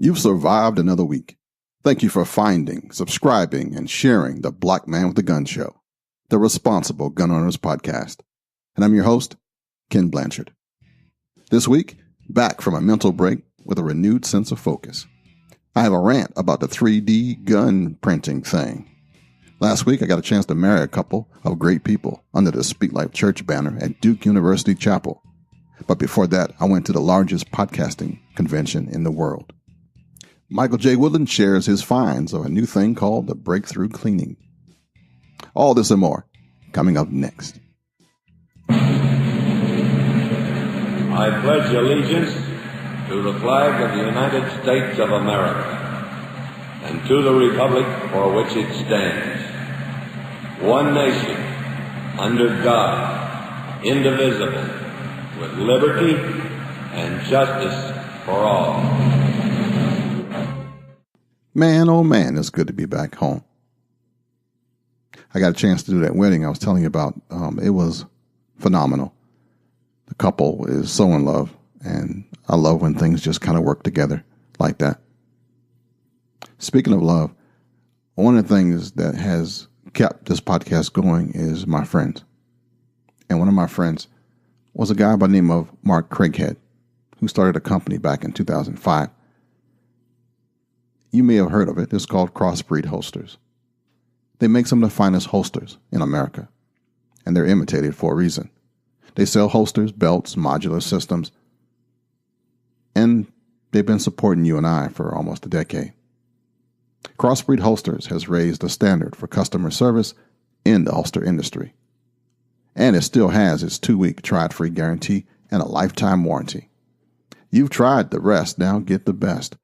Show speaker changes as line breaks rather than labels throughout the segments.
You've survived another week. Thank you for finding, subscribing, and sharing the Black Man with a Gun Show, the Responsible Gun Owners Podcast. And I'm your host, Ken Blanchard. This week, back from a mental break with a renewed sense of focus. I have a rant about the 3D gun printing thing. Last week, I got a chance to marry a couple of great people under the Speak Life Church banner at Duke University Chapel. But before that, I went to the largest podcasting convention in the world. Michael J. Woodland shares his finds of a new thing called the Break Thru Cleaning. All this and more coming up next.
I pledge allegiance to the flag of the United States of America and to the republic for which it stands, one nation, under God, indivisible, with liberty and justice for all.
Man, oh man, it's good to be back home. I got a chance to do that wedding I was telling you about. It was phenomenal. The couple is so in love, and I love when things just kind of work together like that. Speaking of love, one of the things that has kept this podcast going is my friends. And one of my friends was a guy by the name of Mark Craighead, who started a company back in 2005. You may have heard of it. It's called Crossbreed Holsters. They make some of the finest holsters in America, and they're imitated for a reason. They sell holsters, belts, modular systems, and they've been supporting you and I for almost a decade. Crossbreed Holsters has raised the standard for customer service in the holster industry, and it still has its 2-week try-it-free guarantee and a lifetime warranty. You've tried the rest, now get the best.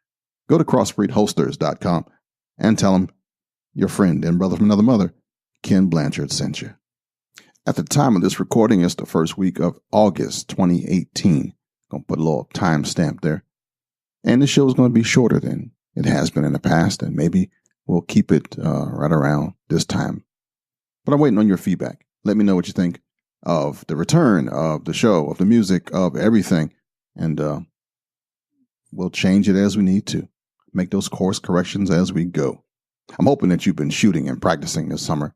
Go to crossbreedholsters.com and tell them your friend and brother from another mother, Ken Blanchard, sent you. At the time of this recording, it's the first week of August 2018. Going to put a little timestamp there. And the show is going to be shorter than it has been in the past, and maybe we'll keep it right around this time. But I'm waiting on your feedback. Let me know what you think of the return of the show, of the music, of everything, and we'll change it as we need to. Make those course corrections as we go. I'm hoping that you've been shooting and practicing this summer.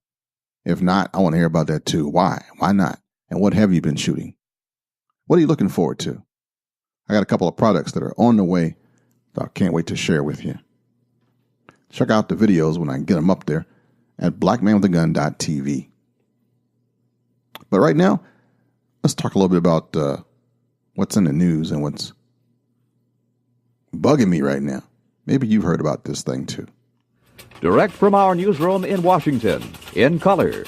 If not, I want to hear about that too. Why? Why not? And what have you been shooting? What are you looking forward to? I got a couple of products that are on the way that I can't wait to share with you. Check out the videos when I get them up there at blackmanwithagun.tv. But right now, let's talk a little bit about what's in the news and what's bugging me right now. Maybe you've heard about this thing too.
Direct from our newsroom in Washington, in color.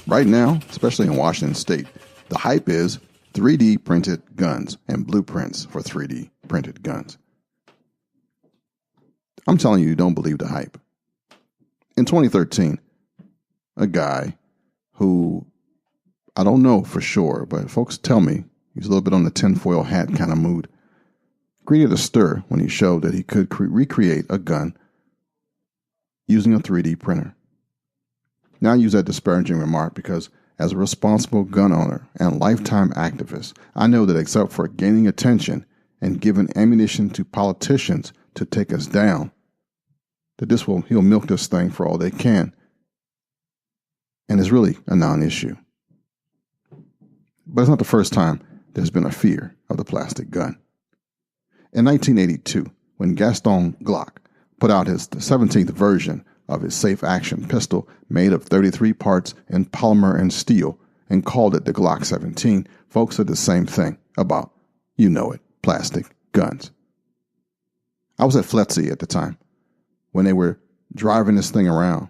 Right now, especially in Washington State, the hype is 3D printed guns and blueprints for 3D printed guns. I'm telling you, don't believe the hype. In 2013, a guy who, I don't know for sure, but folks tell me he's a little bit on the tinfoil hat kind of mood, created a stir when he showed that he could recreate a gun using a 3D printer. Now I use that disparaging remark because as a responsible gun owner and lifetime activist, I know that except for gaining attention and giving ammunition to politicians to take us down, that he'll milk this thing for all they can. And it's really a non-issue. But it's not the first time there's been a fear of the plastic gun. In 1982, when Gaston Glock put out the 17th version of his safe action pistol made of 33 parts in polymer and steel and called it the Glock 17, folks said the same thing about, plastic guns. I was at FLETC at the time when they were driving this thing around,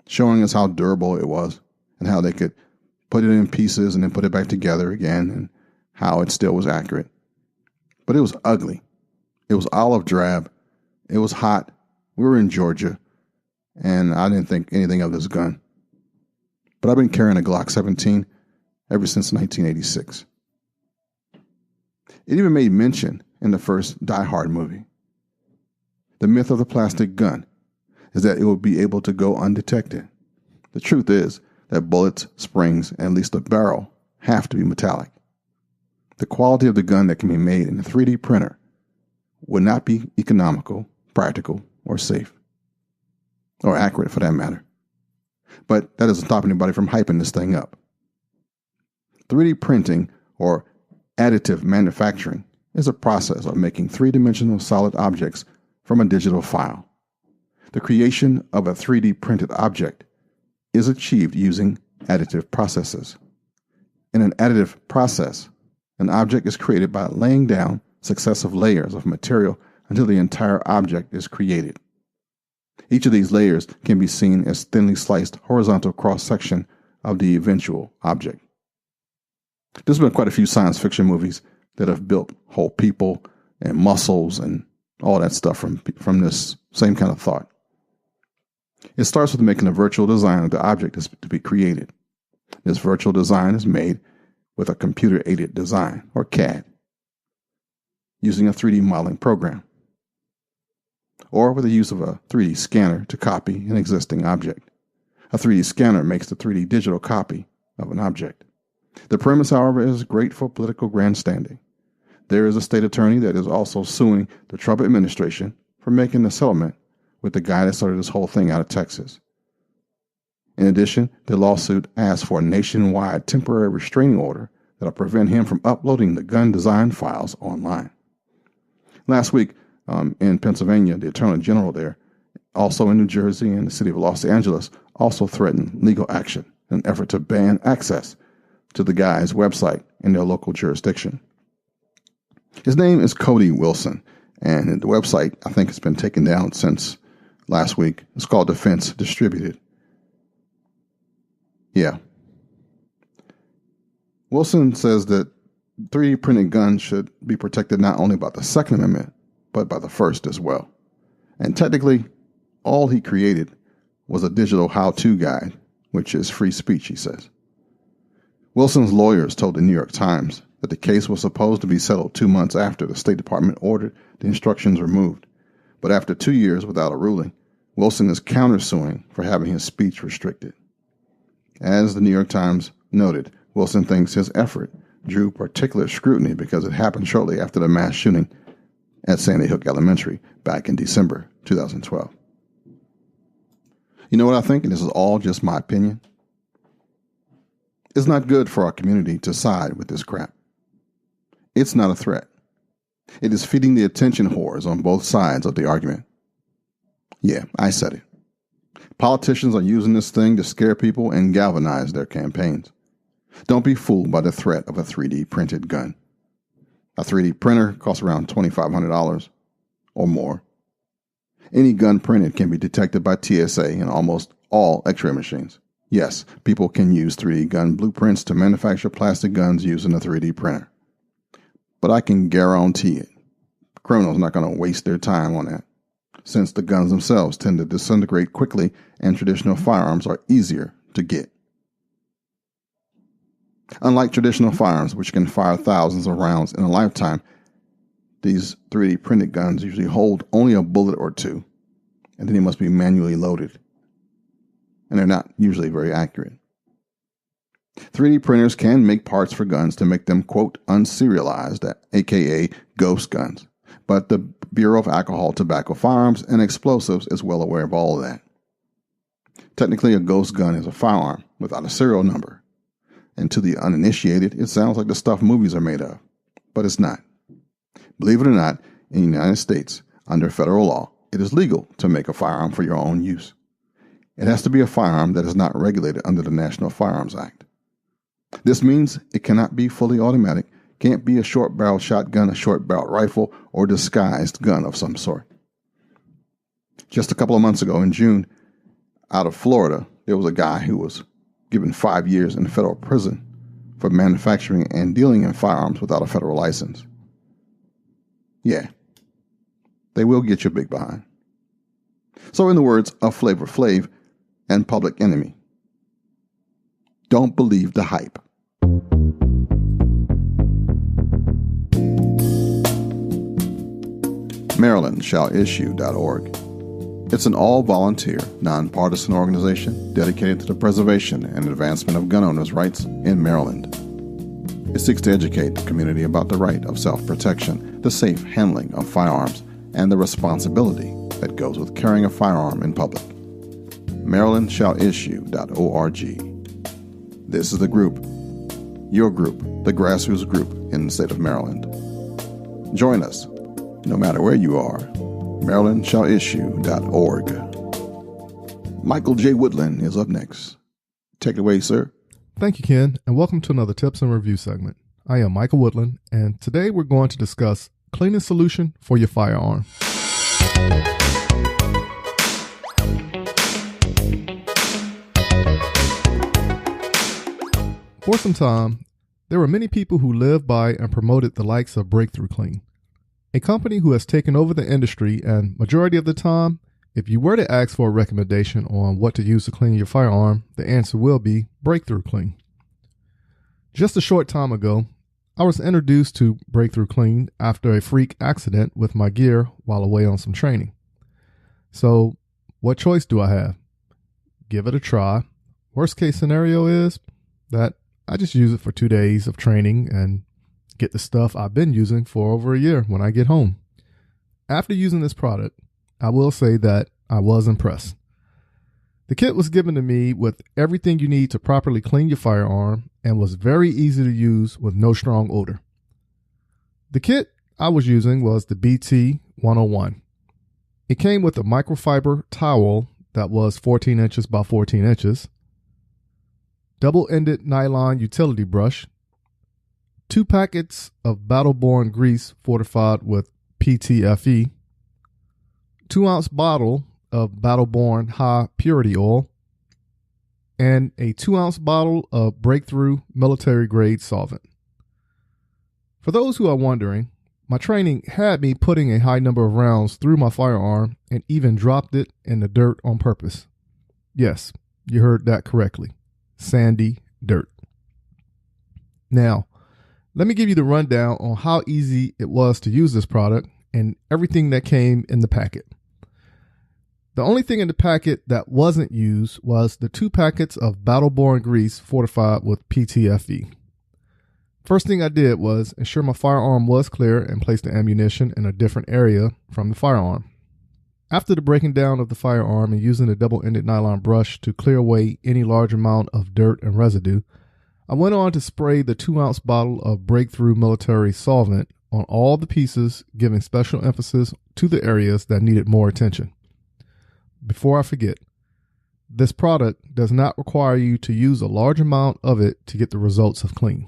showing us how durable it was and how they could put it in pieces and then put it back together again and how it still was accurate. But it was ugly. It was olive drab. It was hot. We were in Georgia, and I didn't think anything of this gun. But I've been carrying a Glock 17 ever since 1986. It even made mention in the first Die Hard movie. The myth of the plastic gun is that it will be able to go undetected. The truth is that bullets, springs, and at least the barrel have to be metallic. the quality of the gun that can be made in a 3D printer would not be economical, practical, or safe, or accurate for that matter. But that doesn't stop anybody from hyping this thing up. 3D printing, or additive manufacturing, is a process of making three-dimensional solid objects from a digital file. The creation of a 3D printed object is achieved using additive processes. In an additive process, an object is created by laying down successive layers of material until the entire object is created. Each of these layers can be seen as thinly sliced horizontal cross-section of the eventual object. There's been quite a few science fiction movies that have built whole people and muscles and all that stuff from this same kind of thought. It starts with making a virtual design of the object to be created. This virtual design is made with a computer-aided design, or CAD, using a 3D modeling program, or with the use of a 3D scanner to copy an existing object. A 3D scanner makes the 3D digital copy of an object. The premise, however, is great for political grandstanding. There is a state attorney that is also suing the Trump administration for making a settlement with the guy that started this whole thing out of Texas. In addition, the lawsuit asks for a nationwide temporary restraining order that will prevent him from uploading the gun design files online. Last week in Pennsylvania, the Attorney General there, also in New Jersey and the city of Los Angeles, also threatened legal action in an effort to ban access to the guy's website in their local jurisdiction. His name is Cody Wilson, and the website, I think, has been taken down since last week. It's called Defense Distributed. Yeah. Wilson says that 3D printed guns should be protected not only by the Second Amendment, but by the First as well. And technically, all he created was a digital how-to guide, which is free speech, he says. Wilson's lawyers told the New York Times that the case was supposed to be settled 2 months after the State Department ordered the instructions removed. But after 2 years without a ruling, Wilson is countersuing for having his speech restricted. As the New York Times noted, Wilson thinks his effort drew particular scrutiny because it happened shortly after the mass shooting at Sandy Hook Elementary back in December 2012. You know what I think? And this is all just my opinion. It's not good for our community to side with this crap. It's not a threat. It is feeding the attention whores on both sides of the argument. Yeah, I said it. Politicians are using this thing to scare people and galvanize their campaigns. Don't be fooled by the threat of a 3D printed gun. A 3D printer costs around $2,500 or more. Any gun printed can be detected by TSA in almost all X-ray machines. Yes, people can use 3D gun blueprints to manufacture plastic guns using a 3D printer. But I can guarantee it, criminals are not going to waste their time on that, since the guns themselves tend to disintegrate quickly and traditional firearms are easier to get. Unlike traditional firearms, which can fire thousands of rounds in a lifetime, these 3D printed guns usually hold only a bullet or two, and then they must be manually loaded. And they're not usually very accurate. 3D printers can make parts for guns to make them, quote, unserialized, aka ghost guns. But the Bureau of Alcohol, Tobacco, Firearms, and Explosives is well aware of all of that. Technically, a ghost gun is a firearm without a serial number. And to the uninitiated, it sounds like the stuff movies are made of. But it's not. Believe it or not, in the United States, under federal law, it is legal to make a firearm for your own use. It has to be a firearm that is not regulated under the National Firearms Act. This means it cannot be fully automatic, can't be a short-barrel shotgun, a short-barrel rifle, or disguised gun of some sort. Just a couple of months ago in June, out of Florida, there was a guy who was given 5 years in federal prison for manufacturing and dealing in firearms without a federal license. Yeah, they will get you big behind. So in the words of Flavor Flav and Public Enemy, don't believe the hype. MarylandShallIssue.org. It's an all-volunteer, nonpartisan organization dedicated to the preservation and advancement of gun owners' rights in Maryland. It seeks to educate the community about the right of self-protection, the safe handling of firearms, and the responsibility that goes with carrying a firearm in public. MarylandShallIssue.org. This is the group, your group, the grassroots group in the state of Maryland. Join us, no matter where you are. MarylandShallIssue.org. Michael J. Woodland is up next. Take it away, sir.
Thank you, Ken, and welcome to another Tips and Review segment. I am Michael Woodland, and today we're going to discuss cleaning solution for your firearm. For some time, there were many people who lived by and promoted the likes of Break Thru Clean, a company who has taken over the industry, and majority of the time, if you were to ask for a recommendation on what to use to clean your firearm, the answer will be Break Thru Clean. Just a short time ago, I was introduced to Break Thru Clean after a freak accident with my gear while away on some training. So, what choice do I have? Give it a try. Worst case scenario is that I just use it for 2 days of training and get the stuff I've been using for over a year when I get home. After using this product, I will say that I was impressed. The kit was given to me with everything you need to properly clean your firearm and was very easy to use with no strong odor. The kit I was using was the BT 101. It came with a microfiber towel that was 14 inches by 14 inches, double-ended nylon utility brush, 2 packets of battle-born grease fortified with PTFE, 2-ounce bottle of battle-born high purity oil, and a 2-ounce bottle of Break Thru military-grade solvent. For those who are wondering, my training had me putting a high number of rounds through my firearm and even dropped it in the dirt on purpose. Yes, you heard that correctly. Sandy dirt. Now, let me give you the rundown on how easy it was to use this product and everything that came in the packet. The only thing in the packet that wasn't used was the 2 packets of battle-born grease fortified with PTFE. First thing I did was ensure my firearm was clear and place the ammunition in a different area from the firearm. After the breaking down of the firearm and using the double-ended nylon brush to clear away any large amount of dirt and residue, I went on to spray the 2-ounce bottle of Break Thru military solvent on all the pieces, giving special emphasis to the areas that needed more attention. Before I forget, this product does not require you to use a large amount of it to get the results of clean.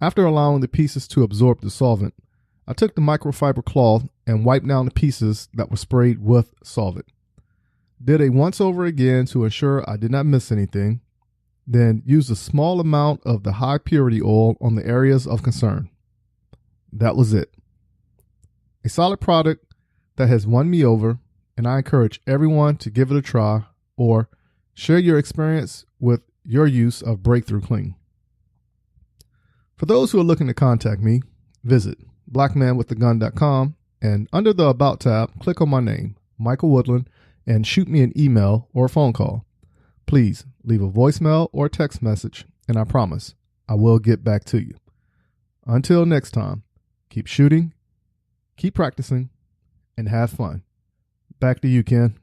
After allowing the pieces to absorb the solvent, I took the microfiber cloth and wiped down the pieces that were sprayed with solvent. Did a once over again to ensure I did not miss anything, then used a small amount of the high purity oil on the areas of concern. That was it. A solid product that has won me over, and I encourage everyone to give it a try or share your experience with your use of Break Thru Clean. For those who are looking to contact me, visit blackmanwiththegun.com and under the About tab, click on my name, Michael Woodland, and shoot me an email or a phone call. Please leave a voicemail or a text message, and I promise I will get back to you. Until next time, keep shooting, keep practicing, and have fun. Back to you, Ken.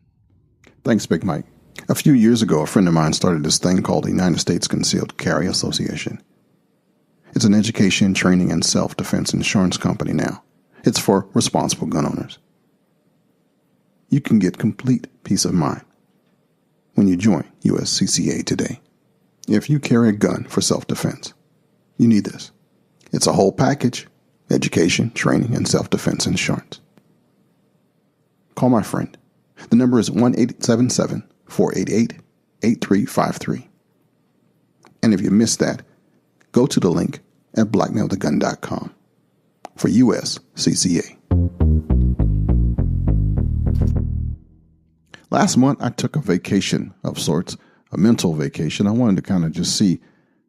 Thanks, Big Mike. A few years ago, a friend of mine started this thing called the United States Concealed Carry Association. It's an education, training, and self-defense insurance company now. It's for responsible gun owners. You can get complete peace of mind when you join USCCA today. If you carry a gun for self-defense, you need this. It's a whole package: education, training, and self-defense insurance. Call my friend. The number is 1-877-488-8353. And if you missed that, go to the link at blackmanwiththegun.com for USCCA. Last month, I took a vacation of sorts, a mental vacation. I wanted to kind of just see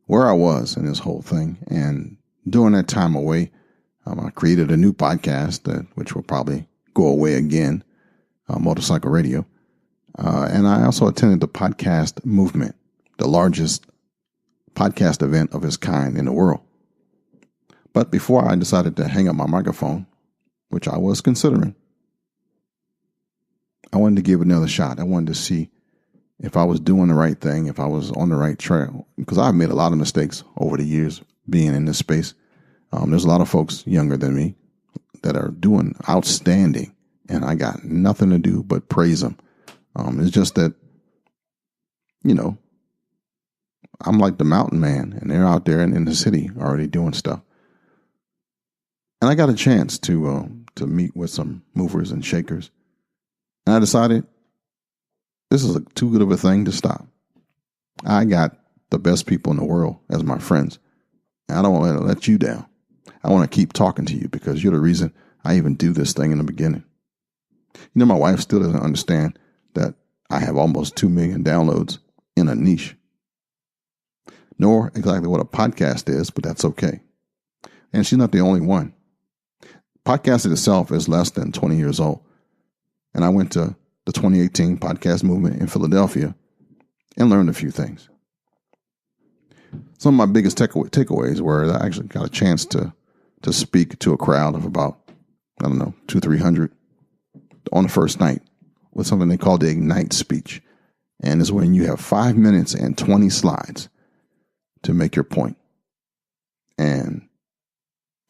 where I was in this whole thing. And during that time away, I created a new podcast, which will probably go away again, Motorcycle Radio. And I also attended the podcast movement, the largest podcast event of its kind in the world. But before I decided to hang up my microphone, which I was considering, I wanted to give it another shot. I wanted to see if I was doing the right thing, if I was on the right trail, because I've made a lot of mistakes over the years being in this space. There's a lot of folks younger than me that are doing outstanding, and I got nothing to do but praise them. It's just that, I'm like the mountain man, and they're out there in the city already doing stuff. And I got a chance to meet with some movers and shakers, and I decided this is too good of a thing to stop. I got the best people in the world as my friends, and I don't want to let you down. I want to keep talking to you because you're the reason I even do this thing in the beginning. My wife still doesn't understand that I have almost 2 million downloads in a niche. Nor exactly what a podcast is, but that's okay. And she's not the only one. Podcasting itself is less than 20 years old. And I went to the 2018 podcast movement in Philadelphia and learned a few things. Some of my biggest takeaways were that I actually got a chance to speak to a crowd of about, 200-300 on the first night with something they call the Ignite speech. And it's when you have 5 minutes and 20 slides to make your point. And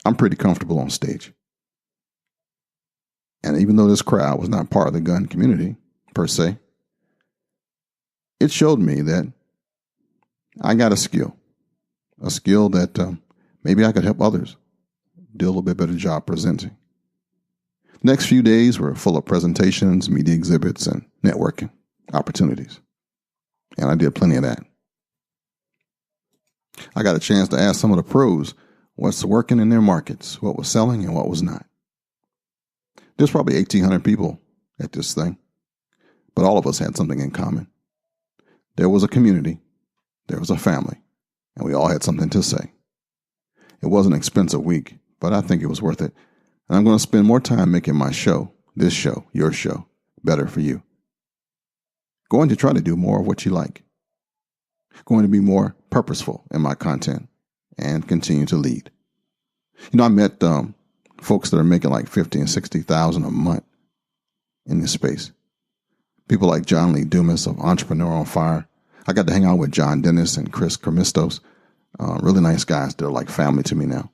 I'm pretty comfortable on stage. And even though this crowd was not part of the gun community, per se, it showed me that I got a skill that maybe I could help others do a little bit better job presenting. The next few days were full of presentations, media exhibits, and networking opportunities. And I did plenty of that. I got a chance to ask some of the pros what's working in their markets, what was selling and what was not. There's probably 1,800 people at this thing, but all of us had something in common. There was a community, there was a family, and we all had something to say. It was an expensive week, but I think it was worth it. And I'm going to spend more time making my show, this show, your show, better for you. Going to try to do more of what you like. Going to be more purposeful in my content and continue to lead. I met folks that are making like $50,000 and $60,000 a month in this space. People like John Lee Dumas of Entrepreneur on Fire. I got to hang out with John Dennis and Chris Kermistos. Really nice guys. They're like family to me now.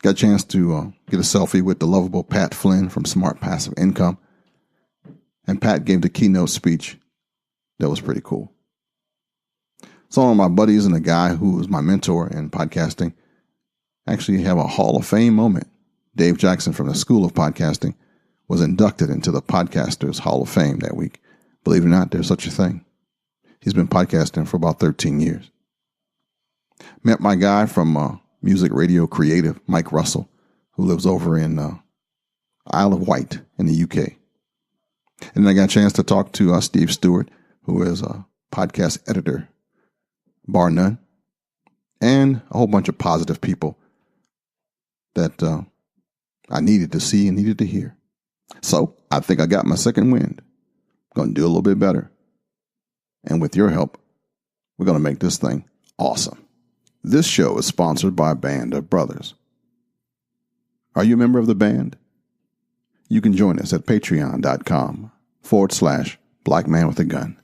Got a chance to get a selfie with the lovable Pat Flynn from Smart Passive Income. And Pat gave the keynote speech. That was pretty cool. Some of my buddies and a guy who was my mentor in podcasting actually have a Hall of Fame moment. Dave Jackson from the School of Podcasting was inducted into the Podcasters Hall of Fame that week. Believe it or not, there's such a thing. He's been podcasting for about 13 years. Met my guy from Music Radio Creative, Mike Russell, who lives over in Isle of Wight in the UK. And then I got a chance to talk to Steve Stewart, who is a podcast editor, bar none, and a whole bunch of positive people that I needed to see and needed to hear. So I think I got my second wind. Going to do a little bit better. And with your help, we're going to make this thing awesome. This show is sponsored by a band of brothers. Are you a member of the band? You can join us at patreon.com/blackmanwithagun.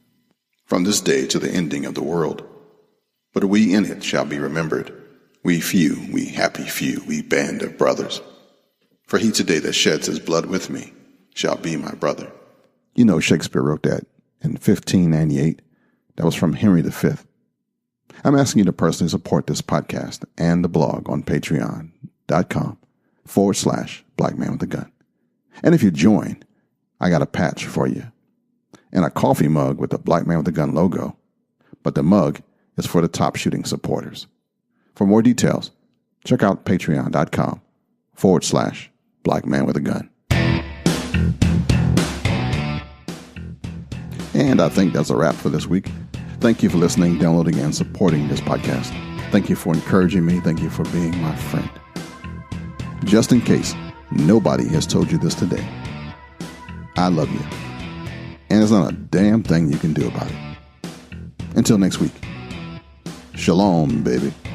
From this day to the ending of the world, but we in it shall be remembered. We few, we happy few, we band of brothers. For he today that sheds his blood with me shall be my brother. Shakespeare wrote that in 1598. That was from Henry V. I'm asking you to personally support this podcast and the blog on patreon.com/blackmanwithagun. And if you join, I got a patch for you and a coffee mug with the Black Man with a Gun logo. But the mug is for the top shooting supporters. For more details, check out patreon.com/blackmanwithagun. And I think that's a wrap for this week. Thank you for listening, downloading, and supporting this podcast. Thank you for encouraging me. Thank you for being my friend. Just in case nobody has told you this today, I love you. And there's not a damn thing you can do about it. Until next week, Shalom, baby.